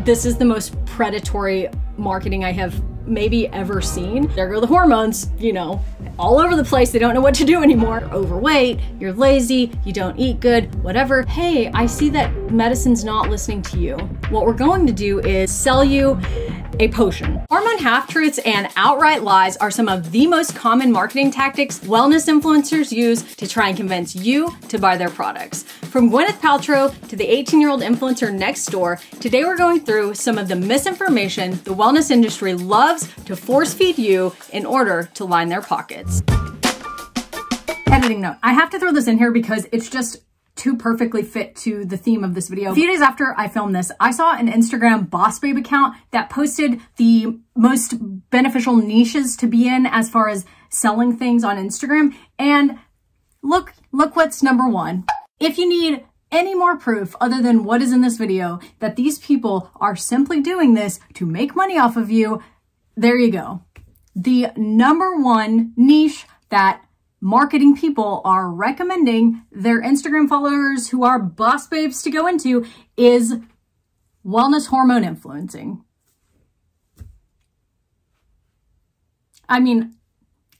This is the most predatory marketing I have maybe ever seen. There go the hormones, you know, all over the place. They don't know what to do anymore. You're overweight, you're lazy, you don't eat good, whatever. Hey, I see that medicine's not listening to you. What we're going to do is sell you a potion. Hormone half-truths and outright lies are some of the most common marketing tactics wellness influencers use to try and convince you to buy their products. From Gwyneth Paltrow to the 18-year-old influencer next door, today we're going through some of the misinformation the wellness industry loves to force feed you in order to line their pockets. Editing note, I have to throw this in here because it's just too perfectly fit to the theme of this video. A few days after I filmed this, I saw an Instagram boss babe account that posted the most beneficial niches to be in as far as selling things on Instagram. And look what's number one. If you need any more proof other than what is in this video that these people are simply doing this to make money off of you, there you go. The number one niche that marketing people are recommending their Instagram followers who are boss babes to go into is wellness hormone influencing. I mean,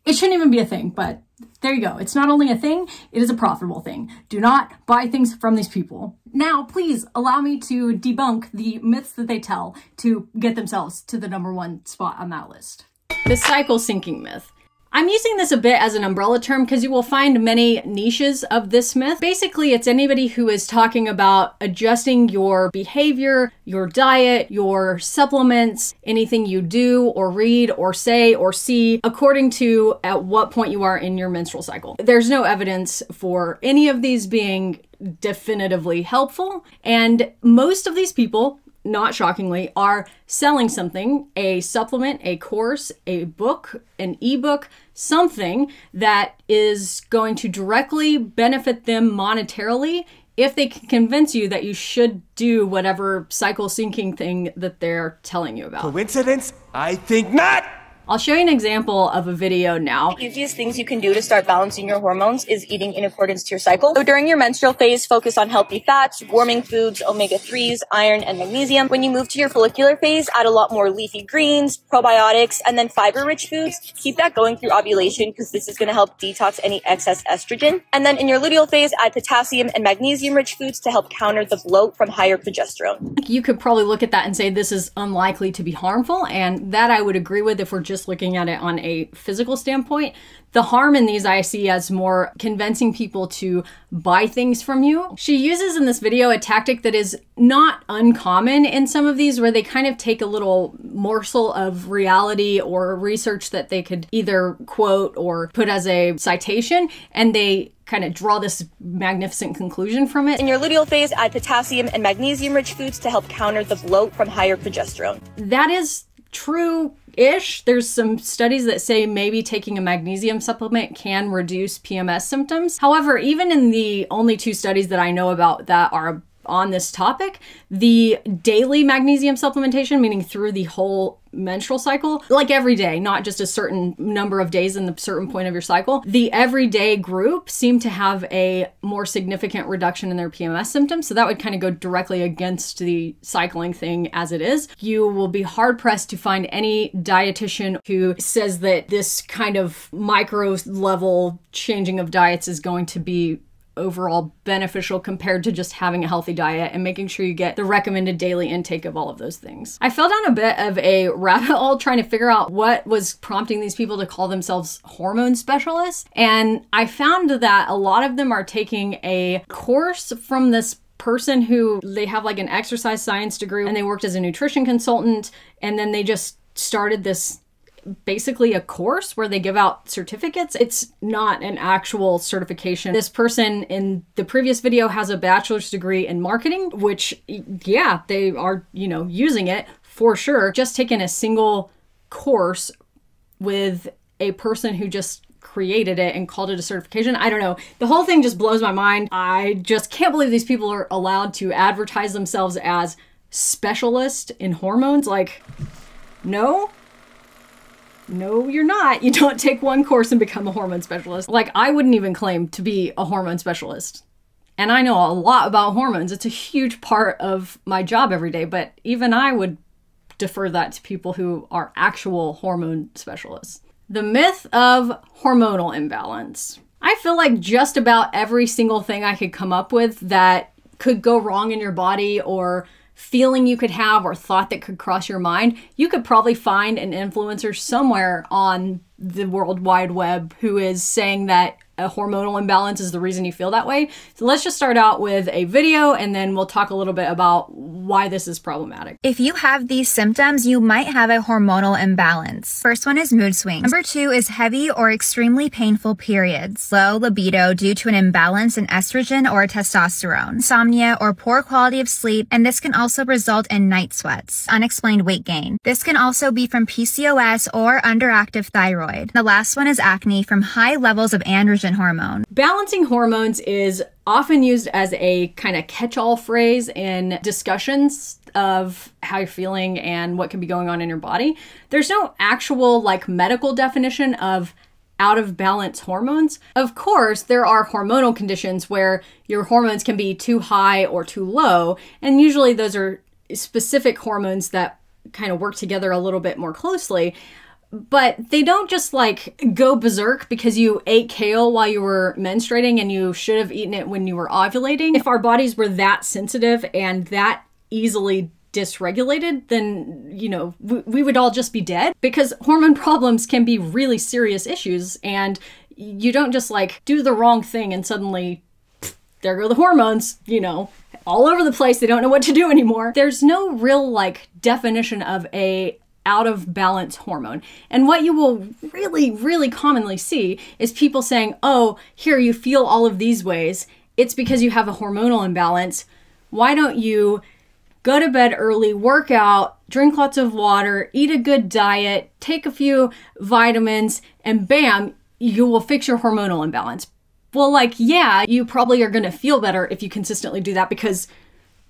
it shouldn't even be a thing, but there you go. It's not only a thing, it is a profitable thing. Do not buy things from these people. Now, please allow me to debunk the myths that they tell to get themselves to the number one spot on that list. The cycle syncing myth. I'm using this a bit as an umbrella term because you will find many niches of this myth. Basically, it's anybody who is talking about adjusting your behavior, your diet, your supplements, anything you do or read or say or see according to at what point you are in your menstrual cycle. There's no evidence for any of these being definitively helpful, and most of these people, not shockingly, are selling something, a supplement, a course, a book, an ebook, something that is going to directly benefit them monetarily if they can convince you that you should do whatever cycle syncing thing that they're telling you about. Coincidence? I think not! I'll show you an example of a video now. The easiest things you can do to start balancing your hormones is eating in accordance to your cycle. So during your menstrual phase, focus on healthy fats, warming foods, omega-3s, iron, and magnesium. When you move to your follicular phase, add a lot more leafy greens, probiotics, and then fiber-rich foods. Keep that going through ovulation because this is going to help detox any excess estrogen. And then in your luteal phase, add potassium and magnesium-rich foods to help counter the bloat from higher progesterone. You could probably look at that and say this is unlikely to be harmful, and that I would agree with if we're just looking at it on a physical standpoint. The harm in these I see as more convincing people to buy things from you. She uses in this video a tactic that is not uncommon in some of these, where they kind of take a little morsel of reality or research that they could either quote or put as a citation, and they kind of draw this magnificent conclusion from it. In your luteal phase, add potassium and magnesium-rich foods to help counter the bloat from higher progesterone. That is true-ish. There's some studies that say maybe taking a magnesium supplement can reduce PMS symptoms. However, even in the only two studies that I know about that are on this topic, the daily magnesium supplementation, meaning through the whole menstrual cycle, like every day, not just a certain number of days in the certain point of your cycle, the everyday group seemed to have a more significant reduction in their PMS symptoms. So that would kind of go directly against the cycling thing as it is. You will be hard pressed to find any dietitian who says that this kind of micro level changing of diets is going to be overall beneficial compared to just having a healthy diet and making sure you get the recommended daily intake of all of those things. I fell down a bit of a rabbit hole trying to figure out what was prompting these people to call themselves hormone specialists, and I found that a lot of them are taking a course from this person who they have like an exercise science degree, and they worked as a nutrition consultant, and then they just started this basically a course where they give out certificates. It's not an actual certification. This person in the previous video has a bachelor's degree in marketing, which, yeah, they are, you know, using it for sure. Just taking a single course with a person who just created it and called it a certification. I don't know. The whole thing just blows my mind. I just can't believe these people are allowed to advertise themselves as specialist in hormones. Like, no, you're not. You don't take one course and become a hormone specialist. Like, I wouldn't even claim to be a hormone specialist. And I know a lot about hormones. It's a huge part of my job every day, but even I would defer that to people who are actual hormone specialists. The myth of hormonal imbalance. I feel like just about every single thing I could come up with that could go wrong in your body, or feeling you could have, or thought that could cross your mind, you could probably find an influencer somewhere on the World Wide Web who is saying that a hormonal imbalance is the reason you feel that way. So let's just start out with a video, and then we'll talk a little bit about why this is problematic. If you have these symptoms, you might have a hormonal imbalance. First one is mood swings. Number 2 is heavy or extremely painful periods. Low libido due to an imbalance in estrogen or testosterone. Insomnia or poor quality of sleep, and this can also result in night sweats. Unexplained weight gain. This can also be from PCOS or underactive thyroid. The last one is acne from high levels of androgen hormone. Balancing hormones is often used as a kind of catch-all phrase in discussions of how you're feeling and what can be going on in your body. There's no actual medical definition of out of balance hormones. Of course, there are hormonal conditions where your hormones can be too high or too low, and usually those are specific hormones that kind of work together a little bit more closely. But they don't just go berserk because you ate kale while you were menstruating and you should have eaten it when you were ovulating. If our bodies were that sensitive and that easily dysregulated, then, we would all just be dead, because hormone problems can be really serious issues, and you don't just do the wrong thing and suddenly there go the hormones, all over the place. They don't know what to do anymore. There's no real definition of a out of balance hormone. And what you will really, really commonly see is people saying, oh, here, you feel all of these ways. It's because you have a hormonal imbalance. Why don't you go to bed early, work out, drink lots of water, eat a good diet, take a few vitamins, and bam, you will fix your hormonal imbalance. Well, yeah, you probably are going to feel better if you consistently do that, because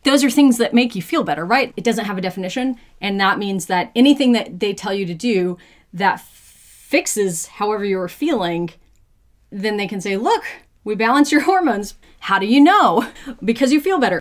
those are things that make you feel better, right? It doesn't have a definition, and that means that anything that they tell you to do that fixes however you're feeling, then they can say, look, we balance your hormones. How do you know? Because you feel better.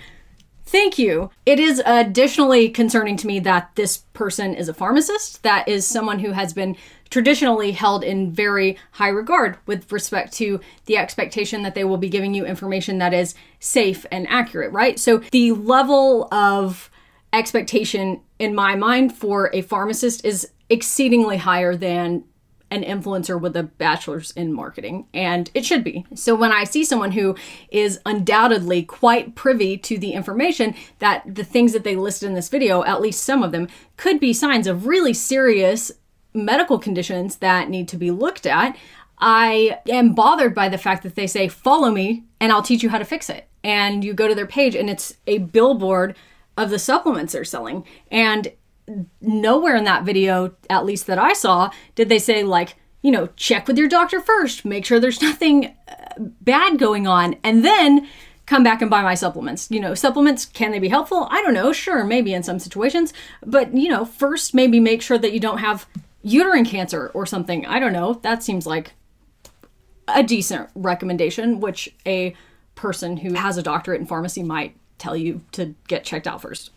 Thank you. It is additionally concerning to me that this person is a pharmacist. That is someone who has been traditionally held in very high regard with respect to the expectation that they will be giving you information that is safe and accurate, right? So the level of expectation in my mind for a pharmacist is exceedingly higher than an influencer with a bachelor's in marketing, and it should be. So when I see someone who is undoubtedly quite privy to the information that the things that they listed in this video, at least some of them, could be signs of really serious medical conditions that need to be looked at, I am bothered by the fact that they say, follow me and I'll teach you how to fix it. And you go to their page and it's a billboard of the supplements they're selling. And nowhere in that video, at least that I saw, did they say check with your doctor first, make sure there's nothing bad going on, and then come back and buy my supplements. Supplements, can they be helpful? I don't know. Sure, maybe in some situations. But, first maybe make sure that you don't have uterine cancer or something. I don't know. That seems like a decent recommendation, which a person who has a doctorate in pharmacy might tell you to get checked out first.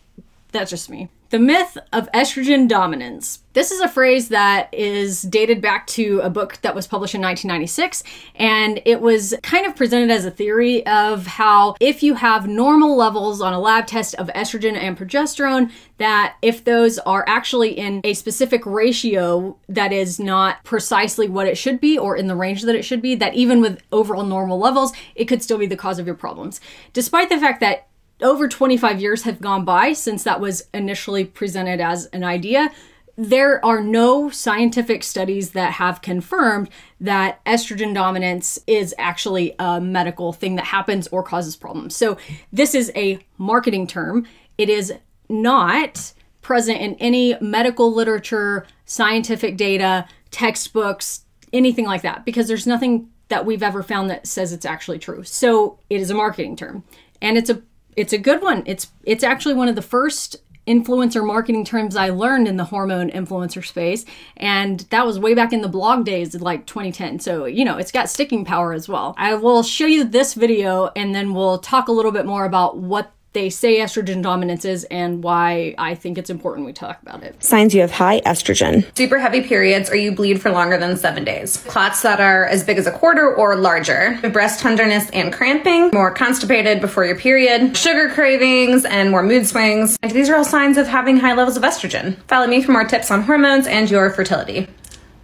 That's just me. The myth of estrogen dominance. This is a phrase that is dated back to a book that was published in 1996, and it was kind of presented as a theory of how if you have normal levels on a lab test of estrogen and progesterone, that if those are actually in a specific ratio that is not precisely what it should be or in the range that it should be, that even with overall normal levels, it could still be the cause of your problems. Despite the fact that over 25 years have gone by since that was initially presented as an idea, there are no scientific studies that have confirmed that estrogen dominance is actually a medical thing that happens or causes problems. So this is a marketing term. It is not present in any medical literature, scientific data, textbooks, anything like that, because there's nothing that we've ever found that says it's actually true. So it is a marketing term, and it's a good one. It's actually one of the first influencer marketing terms I learned in the hormone influencer space. And that was way back in the blog days of like 2010. So, you know, it's got sticking power as well. I will show you this video and then we'll talk a little bit more about what they say estrogen dominance is and why I think it's important we talk about it. Signs you have high estrogen. Super heavy periods or you bleed for longer than 7 days. Clots that are as big as a quarter or larger. Breast tenderness and cramping. More constipated before your period. Sugar cravings and more mood swings. And these are all signs of having high levels of estrogen. Follow me for more tips on hormones and your fertility.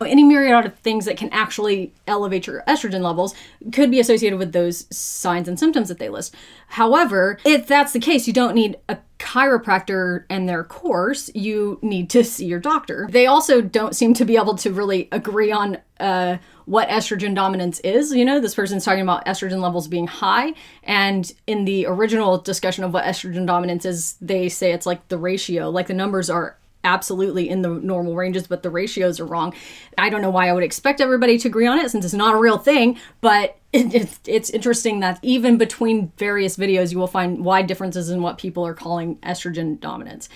Any myriad of things that can actually elevate your estrogen levels could be associated with those signs and symptoms that they list. However, if that's the case, you don't need a chiropractor and their course. You need to see your doctor. They also don't seem to be able to really agree on what estrogen dominance is. You know, this person's talking about estrogen levels being high. And in the original discussion of what estrogen dominance is, they say it's like the ratio, like the numbers are absolutely in the normal ranges, but the ratios are wrong. I don't know why I would expect everybody to agree on it since it's not a real thing, but it's interesting that even between various videos, you will find wide differences in what people are calling estrogen dominance.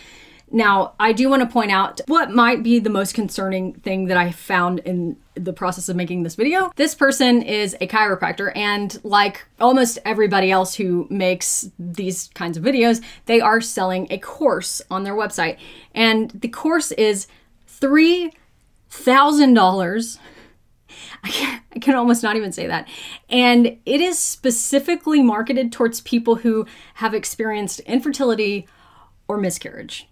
Now, I do want to point out what might be the most concerning thing that I found in the process of making this video. This person is a chiropractor, and like almost everybody else who makes these kinds of videos, they are selling a course on their website. And the course is $3,000. I can almost not even say that. And it is specifically marketed towards people who have experienced infertility or miscarriage.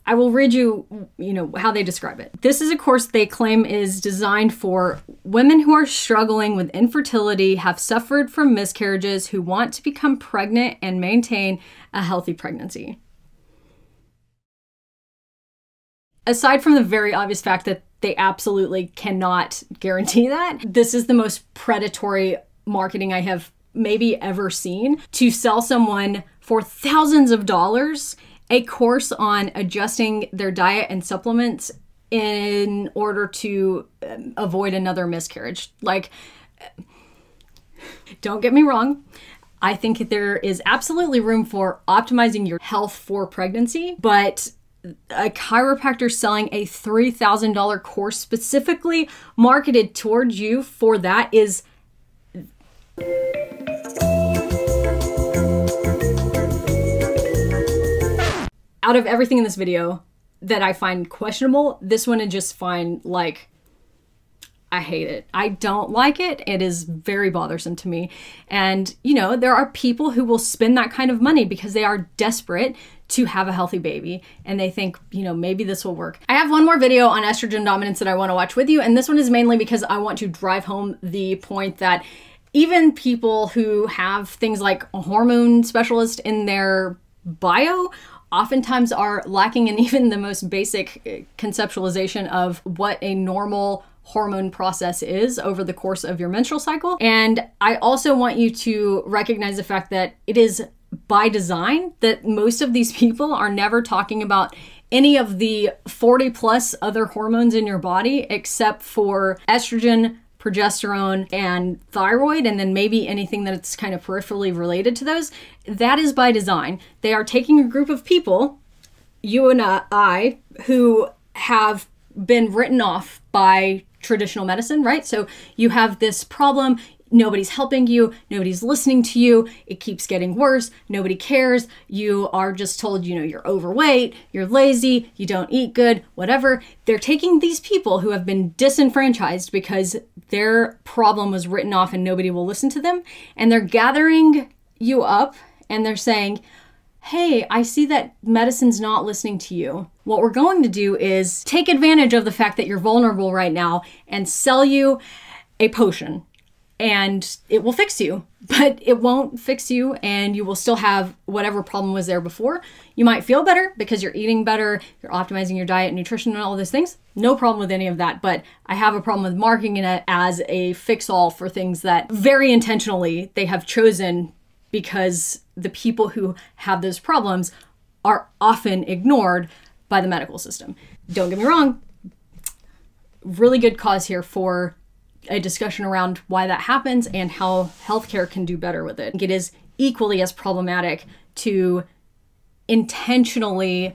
I will read you, how they describe it. This is a course they claim is designed for women who are struggling with infertility, have suffered from miscarriages, who want to become pregnant and maintain a healthy pregnancy. Aside from the very obvious fact that they absolutely cannot guarantee that, this is the most predatory marketing I have maybe ever seen, to sell someone for thousands of dollars a course on adjusting their diet and supplements in order to avoid another miscarriage. Like, don't get me wrong. I think there is absolutely room for optimizing your health for pregnancy, but a chiropractor selling a $3,000 course specifically marketed towards you for that is... Out of everything in this video that I find questionable, this one I just find, like, I hate it. I don't like it. It is very bothersome to me. And, there are people who will spend that kind of money because they are desperate to have a healthy baby. And they think, maybe this will work. I have one more video on estrogen dominance that I want to watch with you. And this one is mainly because I want to drive home the point that even people who have things like a hormone specialist in their bio oftentimes are lacking in even the most basic conceptualization of what a normal hormone process is over the course of your menstrual cycle. And I also want you to recognize the fact that it is by design that most of these people are never talking about any of the 40 plus other hormones in your body except for estrogen, progesterone, and thyroid, and then maybe anything that's kind of peripherally related to those. That is by design. They are taking a group of people, you and I, who have been written off by traditional medicine, right? So you have this problem, nobody's helping you, nobody's listening to you, it keeps getting worse, nobody cares, you are just told, you're overweight, you're lazy, you don't eat good, whatever. They're taking these people who have been disenfranchised because their problem was written off and nobody will listen to them, and they're gathering you up and they're saying, hey, I see that medicine's not listening to you. What we're going to do is take advantage of the fact that you're vulnerable right now and sell you a potion. And it will fix you, but it won't fix you, and you will still have whatever problem was there before. You might feel better because you're eating better, you're optimizing your diet, nutrition, and all those things. No problem with any of that, but I have a problem with marketing it as a fix-all for things that very intentionally they have chosen because the people who have those problems are often ignored by the medical system. Don't get me wrong, really good cause here for a discussion around why that happens and how healthcare can do better with it. It is equally as problematic to intentionally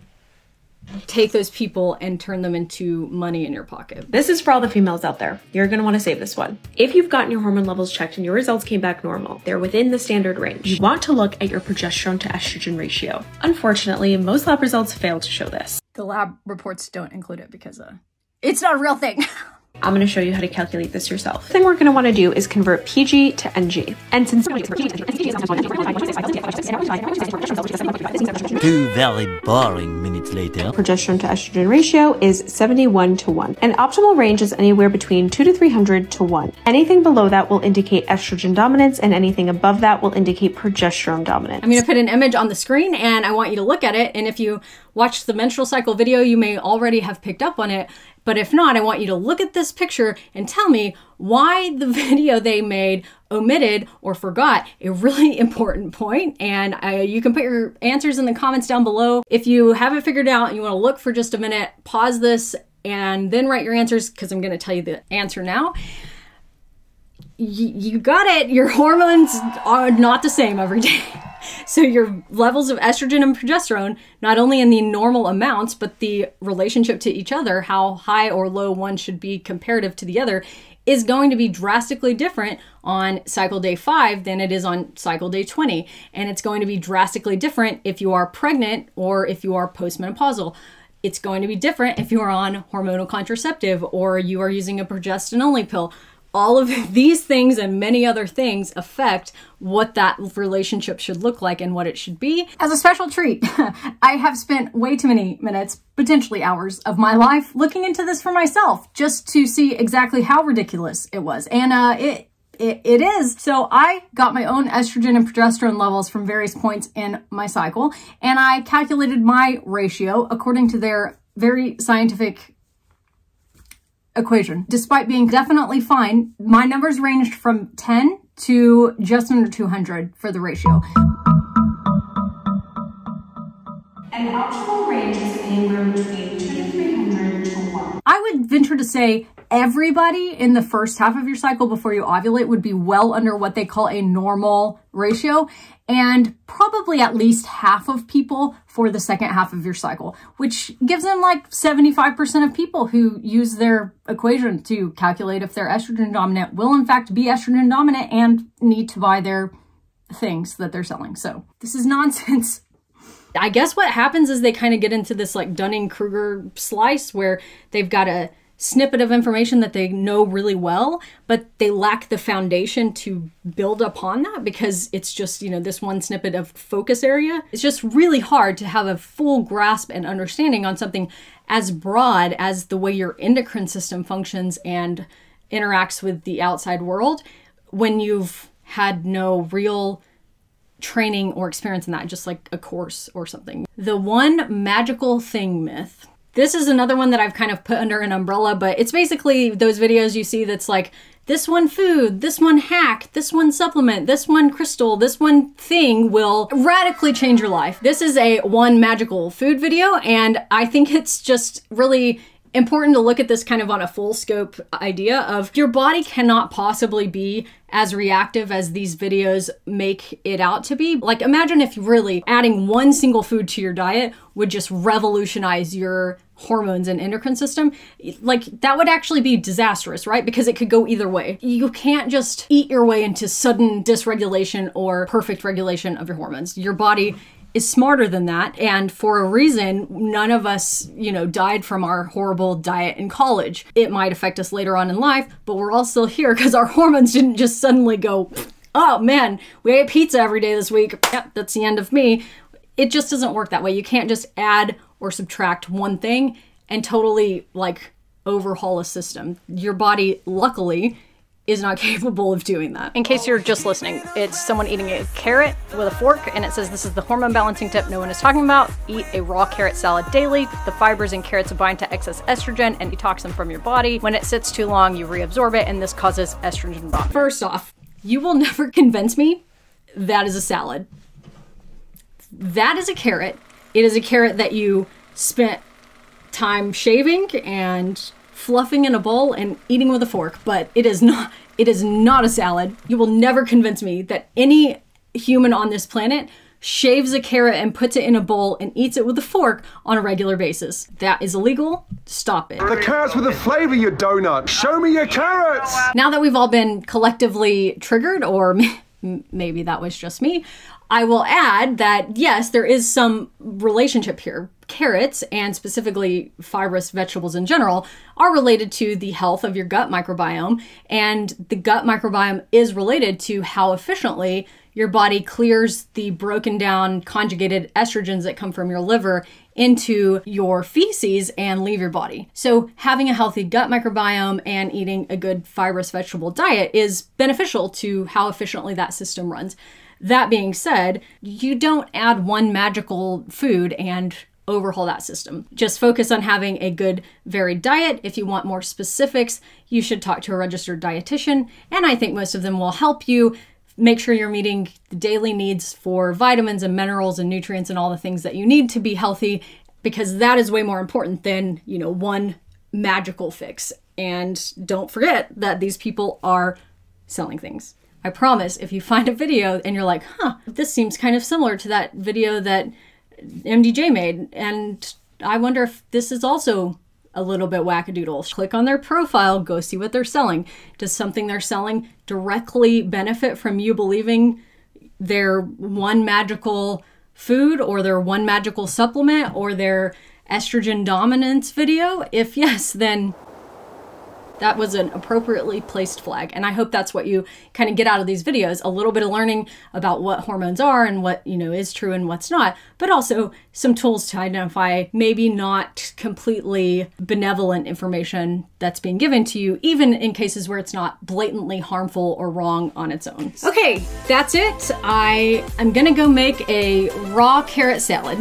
take those people and turn them into money in your pocket. This is for all the females out there. You're going to want to save this one. If you've gotten your hormone levels checked and your results came back normal, they're within the standard range, you want to look at your progesterone to estrogen ratio. Unfortunately, most lab results fail to show this. The lab reports don't include it because it's not a real thing. I'm going to show you how to calculate this yourself. The thing we're going to want to do is convert PG to NG. And since 2 very boring minutes later. Progesterone to estrogen ratio is 71:1. An optimal range is anywhere between 2 to 300 to 1. Anything below that will indicate estrogen dominance, and anything above that will indicate progesterone dominance. I'm going to put an image on the screen and I want you to look at it. And if you watched the menstrual cycle video, you may already have picked up on it. But if not, I want you to look at this picture and tell me why the video they made omitted or forgot a really important point. And you can put your answers in the comments down below. If you haven't figured it out and you want to look for just a minute, pause this and then write your answers, because I'm going to tell you the answer now. You got it. Your hormones are not the same every day. So your levels of estrogen and progesterone, not only in the normal amounts, but the relationship to each other, how high or low one should be comparative to the other, is going to be drastically different on cycle day 5 than it is on cycle day 20. And it's going to be drastically different if you are pregnant or if you are postmenopausal. It's going to be different if you are on hormonal contraceptive or you are using a progestin-only pill. All of these things and many other things affect what that relationship should look like and what it should be. As a special treat, I have spent way too many minutes, potentially hours, of my life looking into this for myself, just to see exactly how ridiculous it was. And it is. So I got my own estrogen and progesterone levels from various points in my cycle, and I calculated my ratio according to their very scientific equation. Despite being definitely fine, my numbers ranged from 10 to just under 200 for the ratio. An optimal range is anywhere between 2 to 300 to 1. I would venture to say everybody in the first half of your cycle before you ovulate would be well under what they call a normal ratio, and probably at least half of people for the second half of your cycle, which gives them like 75% of people who use their equation to calculate if they're estrogen dominant will in fact be estrogen dominant and need to buy their things that they're selling. So this is nonsense. I guess what happens is they kind of get into this like Dunning-Kruger slice where they've got a snippet of information that they know really well, but they lack the foundation to build upon that because it's just, you know, this one snippet of focus area. It's just really hard to have a full grasp and understanding on something as broad as the way your endocrine system functions and interacts with the outside world when you've had no real training or experience in that, just like a course or something. The one magical thing myth. This is another one that I've kind of put under an umbrella, but it's basically those videos you see that's like, this one food, this one hack, this one supplement, this one crystal, this one thing will radically change your life. This is a one magical food video, and I think it's just really important to look at this kind of on a full scope idea of your body cannot possibly be as reactive as these videos make it out to be. Like imagine if really adding one single food to your diet would just revolutionize your hormones and endocrine system. Like that would actually be disastrous, right? Because it could go either way. You can't just eat your way into sudden dysregulation or perfect regulation of your hormones. Your body is smarter than that, and for a reason, none of us, you know, died from our horrible diet in college. It might affect us later on in life, but we're all still here because our hormones didn't just suddenly go, oh man, we ate pizza every day this week. Yep, that's the end of me. It just doesn't work that way. You can't just add or subtract one thing and totally like overhaul a system. Your body, luckily, is not capable of doing that. In case you're just listening, it's someone eating a carrot with a fork, and it says this is the hormone balancing tip no one is talking about. Eat a raw carrot salad daily. The fibers in carrots bind to excess estrogen and detox them from your body. When it sits too long, you reabsorb it, and this causes estrogen dominance. First off, you will never convince me that is a salad. That is a carrot. It is a carrot that you spent time shaving and fluffing in a bowl and eating with a fork, but it is not a salad. You will never convince me that any human on this planet shaves a carrot and puts it in a bowl and eats it with a fork on a regular basis. That is illegal. Stop it. The carrots with the flavor, you donut. Show me your carrots. Now that we've all been collectively triggered, or maybe that was just me, I will add that yes, there is some relationship here. Carrots, and specifically fibrous vegetables in general, are related to the health of your gut microbiome, and the gut microbiome is related to how efficiently your body clears the broken down conjugated estrogens that come from your liver into your feces and leave your body. So having a healthy gut microbiome and eating a good fibrous vegetable diet is beneficial to how efficiently that system runs. That being said, you don't add one magical food and overhaul that system. Just focus on having a good varied diet. If you want more specifics, you should talk to a registered dietitian, and I think most of them will help you make sure you're meeting the daily needs for vitamins and minerals and nutrients and all the things that you need to be healthy, because that is way more important than, you know, one magical fix. And don't forget that these people are selling things. I promise, if you find a video and you're like, huh, this seems kind of similar to that video that MDJ made, and I wonder if this is also a little bit wackadoodle. Click on their profile, go see what they're selling. Does something they're selling directly benefit from you believing their one magical food or their one magical supplement or their estrogen dominance video? If yes, then that was an appropriately placed flag. And I hope that's what you kind of get out of these videos, a little bit of learning about what hormones are and what, you know, is true and what's not, but also some tools to identify maybe not completely benevolent information that's being given to you, even in cases where it's not blatantly harmful or wrong on its own. Okay, that's it. I am gonna go make a raw carrot salad.